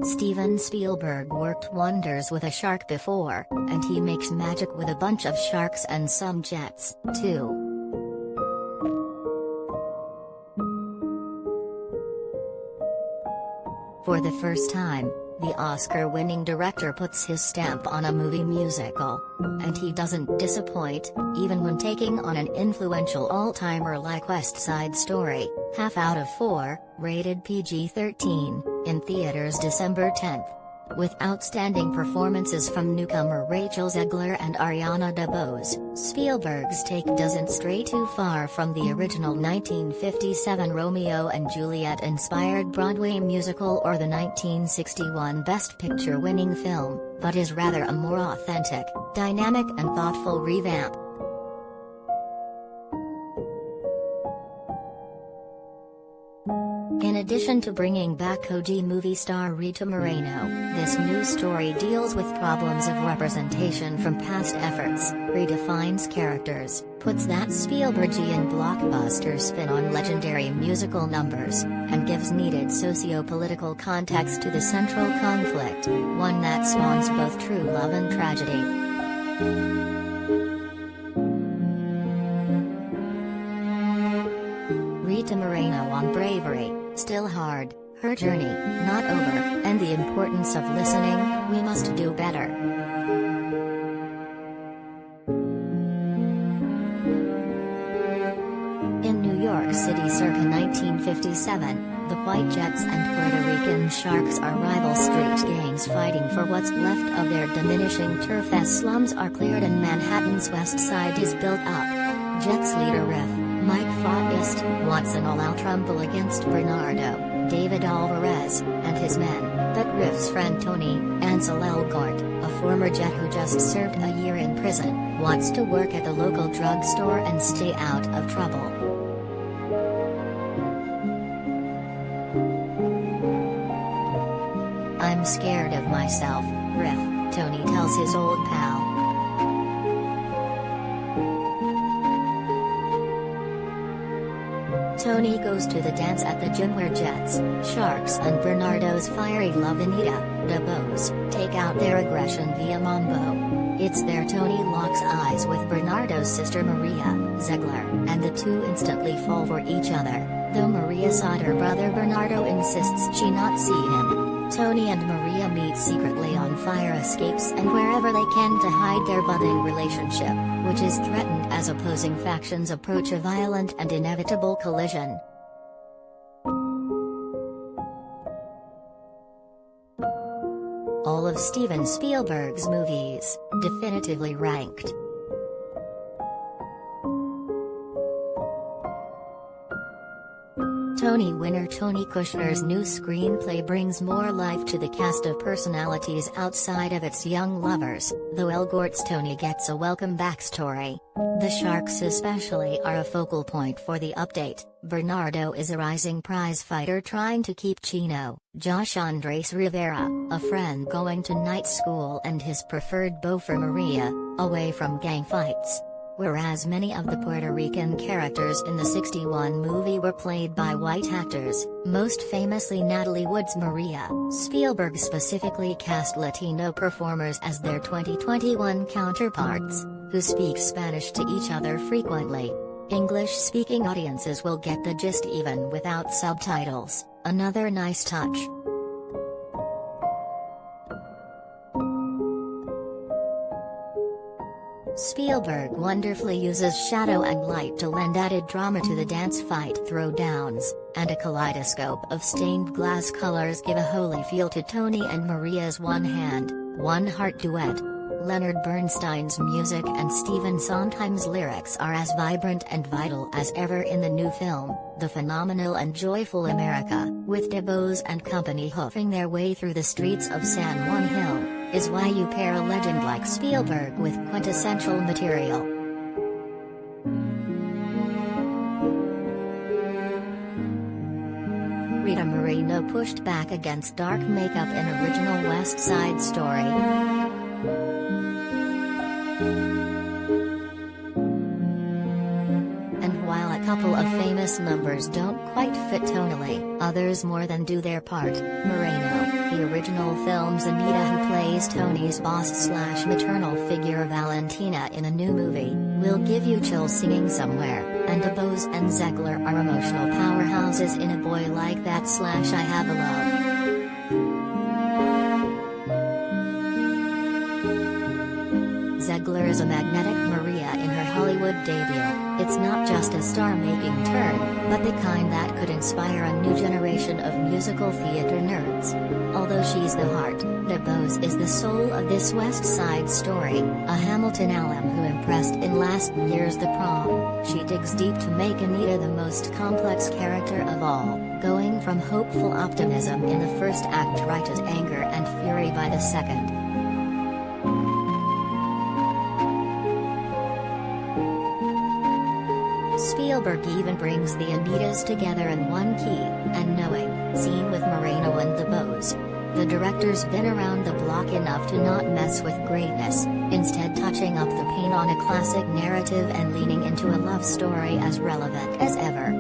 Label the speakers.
Speaker 1: Steven Spielberg worked wonders with a shark before, and he makes magic with a bunch of sharks and some jets, too. For the first time, the Oscar-winning director puts his stamp on a movie musical. And he doesn't disappoint, even when taking on an influential all-timer like West Side Story, 3 out of 4, rated PG-13, in theaters December 10th. With outstanding performances from newcomer Rachel Zegler and Ariana DeBose, Spielberg's take doesn't stray too far from the original 1957 Romeo and Juliet-inspired Broadway musical or the 1961 Best Picture-winning film, but is rather a more authentic, dynamic and thoughtful revamp. In addition to bringing back OG movie star Rita Moreno, this new story deals with problems of representation from past efforts, redefines characters, puts that Spielbergian blockbuster spin on legendary musical numbers, and gives needed socio-political context to the central conflict, one that spawns both true love and tragedy. Rita Moreno on bravery. Still hard, her journey, not over, and the importance of listening, we must do better. In New York City circa 1957, the White Jets and Puerto Rican Sharks are rival street gangs fighting for what's left of their diminishing turf as slums are cleared and Manhattan's West Side is built up. Jets leader Riff, Mike Faust, wants an all-out rumble against Bernardo, David Alvarez, and his men, but Riff's friend Tony, Ansel Elgort, a former Jet who just served a year in prison, wants to work at the local drugstore and stay out of trouble. I'm scared of myself, Riff, Tony tells his old pal. Tony goes to the dance at the gym where Jets, Sharks and Bernardo's fiery love Anita, DeBose, take out their aggression via mambo. It's there Tony locks eyes with Bernardo's sister Maria, Zegler, and the two instantly fall for each other, though Maria's older brother Bernardo insists she not see him. Tony and Maria meet secretly on fire escapes and wherever they can to hide their budding relationship, which is threatened as opposing factions approach a violent and inevitable collision. All of Steven Spielberg's movies, definitively ranked. Tony winner Tony Kushner's new screenplay brings more life to the cast of personalities outside of its young lovers, though Elgort's Tony gets a welcome backstory. The Sharks especially are a focal point for the update. Bernardo is a rising prizefighter trying to keep Chino, Josh Andres Rivera, a friend going to night school and his preferred beau for Maria, away from gang fights. Whereas many of the Puerto Rican characters in the '61 movie were played by white actors, most famously Natalie Wood's Maria, Spielberg specifically cast Latino performers as their 2021 counterparts, who speak Spanish to each other frequently. English-speaking audiences will get the gist even without subtitles, another nice touch. Spielberg wonderfully uses shadow and light to lend added drama to the dance fight throwdowns, and a kaleidoscope of stained glass colors give a holy feel to Tony and Maria's One Hand, One Heart duet. Leonard Bernstein's music and Stephen Sondheim's lyrics are as vibrant and vital as ever in the new film, The Phenomenal and Joyful America, with DeBose and company hoofing their way through the streets of San Juan Hill, is why you pair a legend like Spielberg with quintessential material. Rita Moreno pushed back against dark makeup in original West Side Story. And while a couple of famous numbers don't quite fit tonally, others more than do their part. Moreno, the original film's Anita, who plays Tony's boss/maternal figure Valentina in a new movie, will give you chills singing Somewhere, and DeBose and Zegler are emotional powerhouses in A Boy Like That/I Have a Love. Zegler is a magnetic Maria in her Hollywood debut. It's not just a star-making turn, but the kind that could inspire a new generation of musical theater nerds. Although she's the heart, DeBose is the soul of this West Side Story, a Hamilton alum who impressed in last year's The Prom. She digs deep to make Anita the most complex character of all, going from hopeful optimism in the first act right to anger and fury by the second. Spielberg even brings the Anitas together in one key and knowing scene with Moreno and DeBose. The director's been around the block enough to not mess with greatness, instead touching up the paint on a classic narrative and leaning into a love story as relevant as ever.